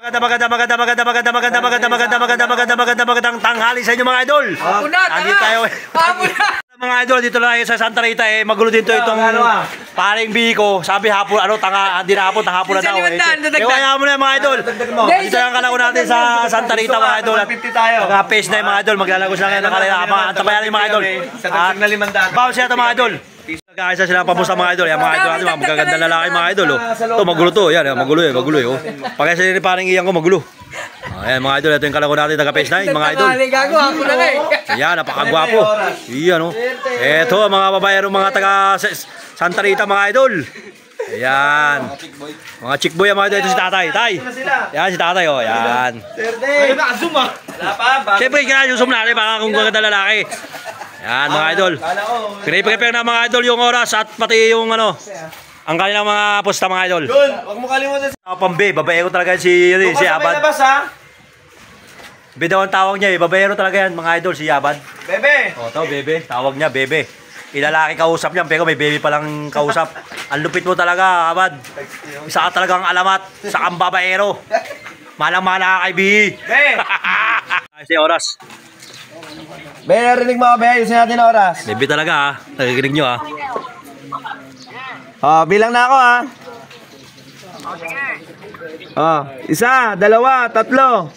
Magandang tanghali sa inyo mga idol. Andito tayo mga idol, dito lang sa Santa Rita magulo din to itong paring Biko. Sabi hapon hindi na hapon, hapon na daw kaya mo na mga idol. Dito lang kalako natin sa Santa Rita mga idol. Naka-face na yung mga idol, maglalagos lang kayo ng kalaya. Antabayan yung mga idol. Bawas siya ito mga idol. Nag-aayos sila pamusta mga idol. Yan mga idol natin, mga magaganda lalaki mga idol. Ito magulo to, yan magulo Pagkaya sila parang iyan ko magulo. Ayan mga idol, ito yung kalako natin, taga-face na mga idol. Ayan, napakagwapo. Iyan o. Ito mga babayero, mga taga Santa Rita mga idol. Ayan. Mga chickboy mga idol, ito si tatay. Ayan si tatay o, ayan. Siyempre kinayusum natin mga kung gaganda lalaki. Ayan mga idol. Pinipipipir na mga idol yung oras at pati yung ang kanilang mga posta mga idol. Yun, huwag mo kalimutan sa... Pambe, babaero talaga si Abad. Bebe daw ang tawag niya babaero talaga yan mga idol, si Abad. Bebe! O, ito, bebe. Tawag niya, bebe. Ilalaki kausap niya, pero may bebe palang kausap. Ang lupit mo talaga, Abad. Isa ka talagang alamat sa kang babaero. Malang-mala ka kay Bihi. Be! Si oras. Be, narinig mo, Be. Ayusin natin ang oras. Bebe talaga ha. Nakikinig nyo ha. Bilang na ako ha. Isa, dalawa, tatlo.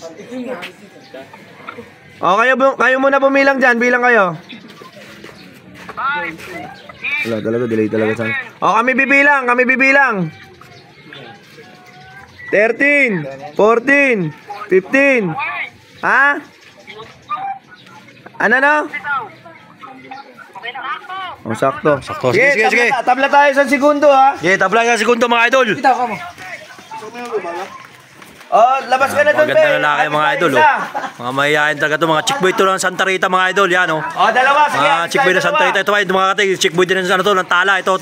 Kayo muna pumilang dyan. Bilang kayo. Wala talaga, delay talaga sa... kami bibilang. 13, 14, 15. Ha? Ano? Sakto. Sige. Tabla tayo sa segundo ha. Sige, tabla ka segundo mga idol. Labas ka na doon, Maganda lalaki mga idol Mga mahihayin talaga ito, mga chickboy ito ng Santa Rita mga idol. Yan dalawa, sige. Mga chickboy ng Santa Rita. Ito mga katay, chickboy din ng Tala. Ito.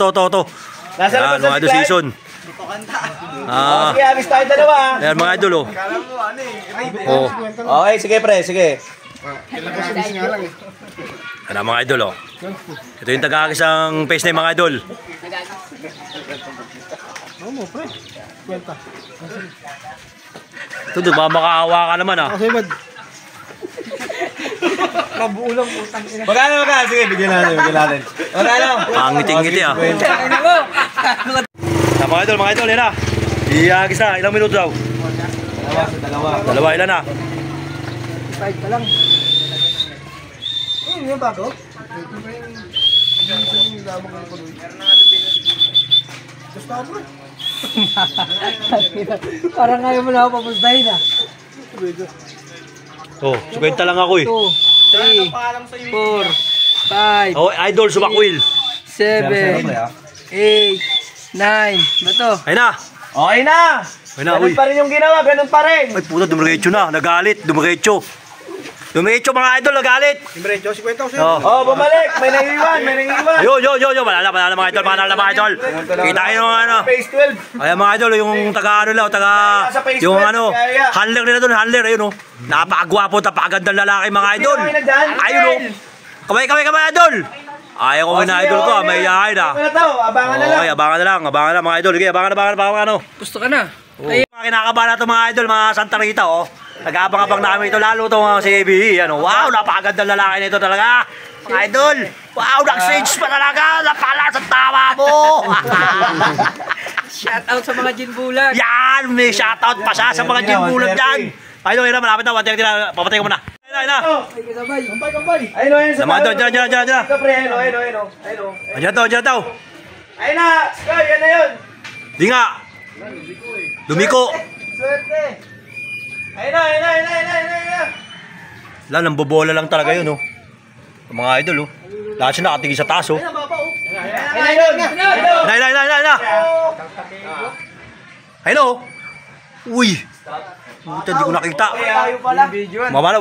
Nasa yan, mga idol season. Sige, abis tayo dalawa. Yan mga idol Okay, sige pre, sige. Yan mga idol Ito yung taga-isang face na yung mga idol. Ito doon, baka makaawa ka naman Magkano? Sige, bigyan natin. Magkano? Pangiting-ngiti mga idol, yan Iagis na, ilang minuto daw? Dalawa, ilan na? 5 ka lang. Yung bago? Parang ngayon mo na ako papustahin 50 lang ako 2, 3, 4, 5. Idol, sumakwil. 7, 8, 9. Bato. Ayun na. Okay na. Ganun pa rin yung ginawa, ganun pa rin. Ay puta, dumiretso na. Nagalit, dumiretso mga idol, nagalit. Diretso, 50 bumalik. May nangiwan. Ayun. Wala na mga idol. Kita kayo yung Phase 12. Ayan mga idol, yung yung handler nila doon, ayun napakagwapo, napakagandang lalaki mga idol. Ayun Kamay idol. Ayaw ko na idol ko, may yahay na. Abangan na lang. Okay, abangan na lang mga idol. Okay, abangan. Gusto ka na. Kinakabahan na ito mga idol, mga Santa Rita Nag-abang-abang na kami ito, lalo ito mga si ABE. Wow, napakagandang lalaki nito talaga. Mga idol, wow, nag-stage pa talaga. Napala sa tama mo. Shoutout sa mga ginbulag. Yan, may shoutout pa siya sa mga ginbulag dyan. Idol, malapit na, papatay ko muna. Ayun na. Kampay. Ayun sa Naman doon, dyan. Ayun daw. Ayun na, Sky, yan na yun. Di nga. Lumiko. Swerte. Ayun na. Wala, nambobola lang talaga yun mga idol Lahat siya nakatingin sa taas Ayun na. Hello. Uy. Puta, hindi ko nakita. Baba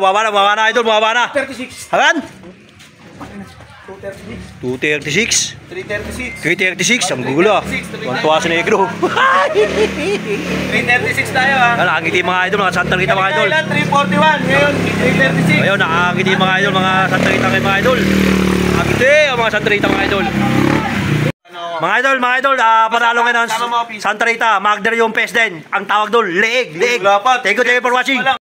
na idol, baba na. 36. Hagan? 236. 236. 336. Ang gugulo Tuwan-tuwa sa negro. 336 tayo Nakakiti mga idol, mga Santa Rita mga idol. 341, ngayon 336. Ayun, nakakiti mga idol, mga Santa Rita mga idol. Nakakiti ang mga Santa Rita mga idol. Mga idol, panalo ngayon ng Santa Rita, Magder yung PES din. Ang tawag doon, leeg. Thank you for watching.